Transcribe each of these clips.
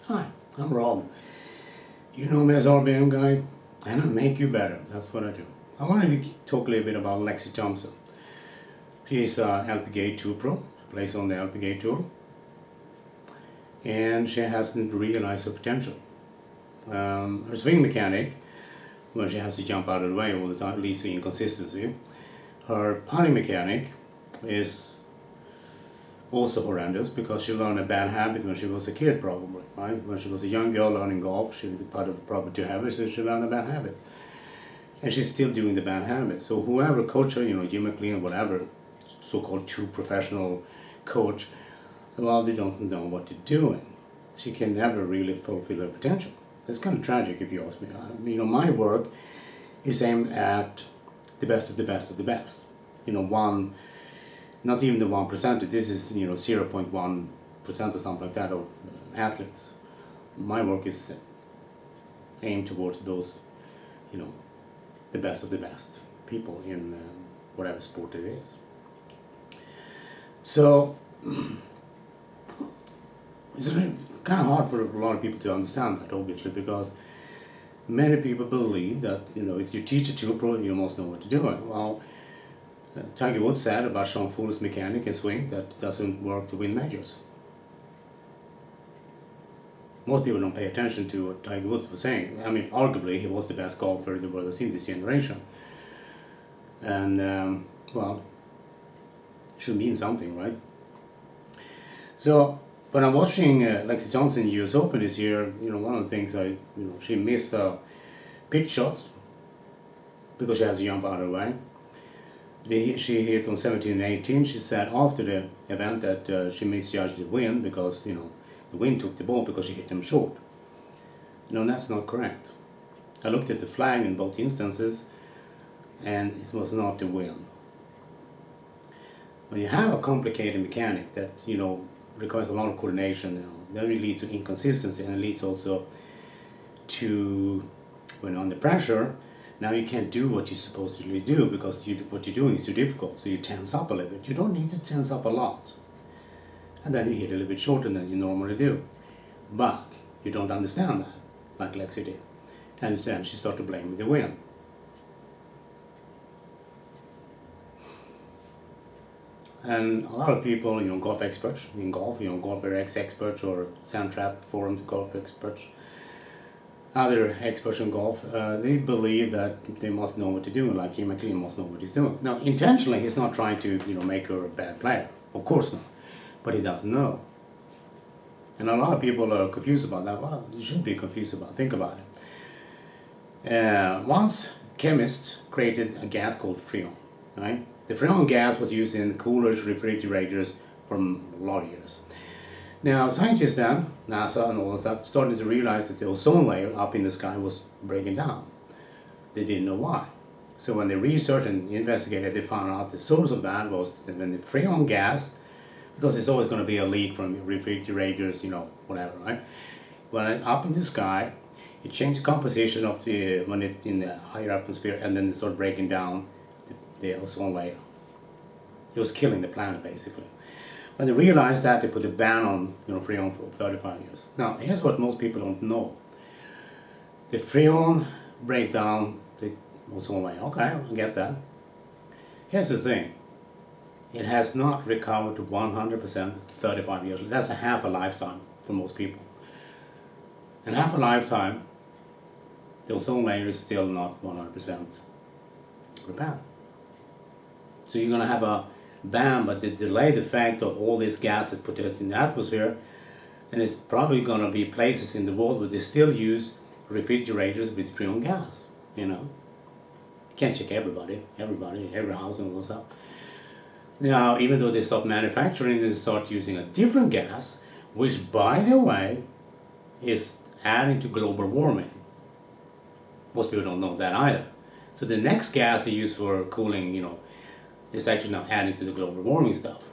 Hi, I'm Rob. You know me as RBM guy, and I make you better. That's what I do. I wanted to talk a little bit about Lexi Thompson. She's LPGA Tour Pro, plays on the LPGA Tour, and she hasn't realized her potential. Her swing mechanic, when she has to jump out of the way all the time, leads to inconsistency. Her putting mechanic is also horrendous because she learned a bad habit when she was a kid, probably, right? When she was a young girl learning golf, she putted probably too heavy, so she learned a bad habit. And she's still doing the bad habit. So whoever coach her, Jim McLean, whatever, so-called true professional coach, well, they don't know what they're doing. She can never really fulfill her potential. It's kind of tragic if you ask me. My work is aimed at the best of the best of the best. Not even the 1%. This is 0.1% or something like that of athletes. My work is aimed towards those, you know, the best of the best people in whatever sport it is. So it's really kind of hard for a lot of people to understand that, obviously, because many people believe that if you teach a tour pro, you must know what to do. Well, Tiger Woods said about Sean Fuller's mechanic and swing that doesn't work to win majors. Most people don't pay attention to what Tiger Woods was saying. I mean, arguably, he was the best golfer the world has seen this generation. And, well, it should mean something, right? So, when I'm watching Lexi Thompson US Open this year, one of the things she missed a pitch shot because she has to jump out of the way. She hit on 17 and 18. She said after the event that she misjudged the wind because, the wind took the ball because she hit them short. No, that's not correct. I looked at the flag in both instances and it was not the wind. When you have a complicated mechanic that, requires a lot of coordination, that will lead to inconsistency, and it leads also to, when under pressure, now you can't do what you're supposed to do because what you're doing is too difficult, so you tense up a little bit. You don't need to tense up a lot. And then you hit a little bit shorter than you normally do. But you don't understand that, like Lexi did. And then she started blaming the wind. And a lot of people, golf experts in golf, Golf Erratic experts or Sandtrap forum golf experts, other experts in golf, they believe that they must know what to do, like Jim McLean must know what he's doing. Now, intentionally, he's not trying to, make her a bad player. Of course not. But he doesn't know. And a lot of people are confused about that. Well, you shouldn't be confused about it. Think about it. Once chemists created a gas called freon, right? The freon gas was used in coolers, refrigerators for a lot of years. Now, scientists then, NASA and all that stuff, started to realize that the ozone layer up in the sky was breaking down. They didn't know why. So when they researched and investigated, they found out the source of that was that when the freon gas, because it's always going to be a leak from refrigerators, whatever, right? When up in the sky, it changed the composition of when it in the higher atmosphere, and then it started breaking down the ozone layer. It was killing the planet, basically. When they realized that, they put a ban on freon for 35 years. Now, here's what most people don't know. The freon break down the ozone layer. Okay, I get that. Here's the thing. It has not recovered to 100% 35 years. That's a half a lifetime for most people. In half a lifetime, the ozone layer is still not 100% repaired. So you're going to have a ban, but the delayed effect of all this gas that put it in the atmosphere, and it's probably going to be places in the world where they still use refrigerators with freon gas. Can't check everybody, every house and all that stuff. Now, even though they stop manufacturing, they start using a different gas, which, by the way, is adding to global warming. Most people don't know that either. So the next gas they use for cooling, is actually now adding to the global warming stuff.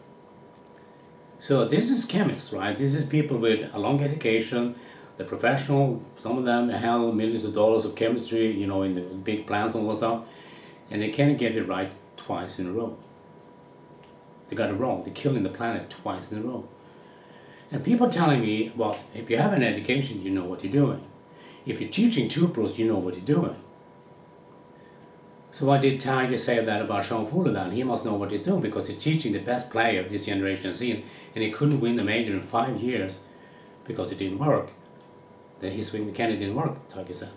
So this is chemists, right? This is people with a long education, the professional, some of them handle millions of dollars of chemistry, in the big plants and all that stuff, and they can't get it right twice in a row. They got it wrong. They're killing the planet twice in a row. And people telling me, well, if you have an education, you know what you're doing. If you're teaching two pros, you know what you're doing. So why did Tiger say that about Sean Fuller then? He must know what he's doing because he's teaching the best player this generation has seen, and he couldn't win the major in 5 years because it didn't work. His swing mechanic didn't work, Tiger said.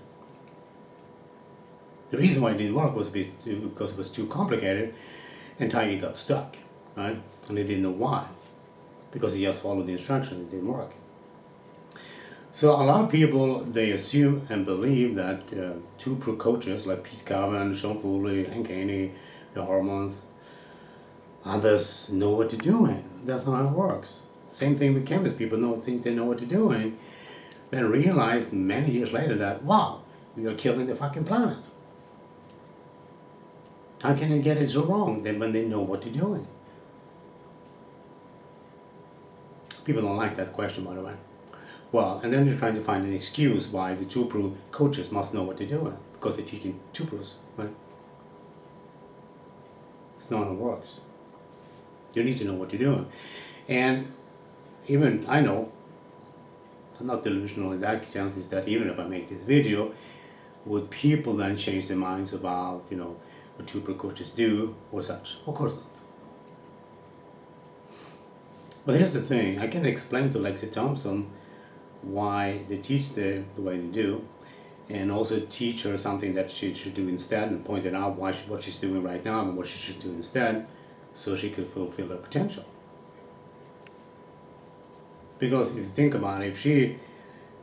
The reason why it didn't work was because it was too complicated, and Tiger got stuck, right? And he didn't know why, because he just followed the instructions. It didn't work. So a lot of people, they assume and believe that two pro coaches like Pete Cowan, Sean Foley, Hank Haney, the Hormones, others know what they're doing. That's not how it works. Same thing with chemists. People think they know what they're doing, then realize many years later that, wow, we are killing the fucking planet. How can they get it so wrong then when they know what they're doing? People don't like that question, by the way. Well, and then they're trying to find an excuse why the two pro coaches must know what they're doing because they're teaching two pros, right? It's not how it works. You need to know what you're doing. And even I know, I'm not delusional in that sense, is that even if I make this video, would people then change their minds about, what two pro coaches do or such? Of course not. But here's the thing, I can explain to Lexi Thompson why they teach the way they do, and also teach her something that she should do instead, and point it out what she's doing right now and what she should do instead, so she could fulfill her potential. Because if you think about it, if she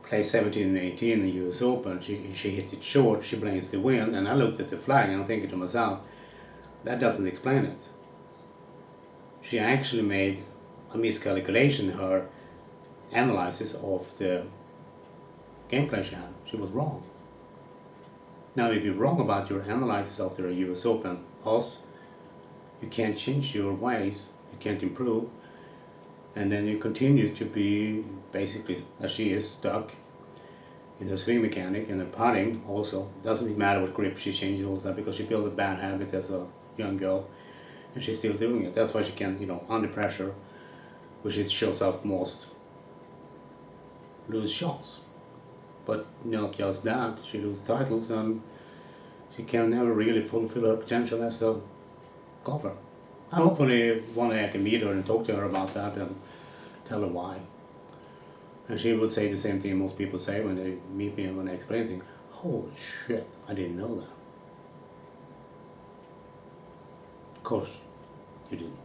plays 17 and 18 in the US Open, she hit it short, she blames the wind, and I looked at the flag and I'm thinking to myself, that doesn't explain it. She actually made a miscalculation in her analysis of the gameplay she had. She was wrong. Now, if you're wrong about your analysis after a US Open loss, you can't change your ways, you can't improve, and then you continue to be basically, as she is, stuck in her swing mechanic and her putting also. Doesn't matter what grip she changes all that because she built a bad habit as a young girl, and she's still doing it. That's why she can, under pressure, which it shows up most, lose shots. But not just that, she loses titles and she can never really fulfill her potential as a golfer. I hopefully one day I can meet her and talk to her about that and tell her why. And she would say the same thing most people say when they meet me and when I explain things. Holy shit, I didn't know that. Of course, you didn't.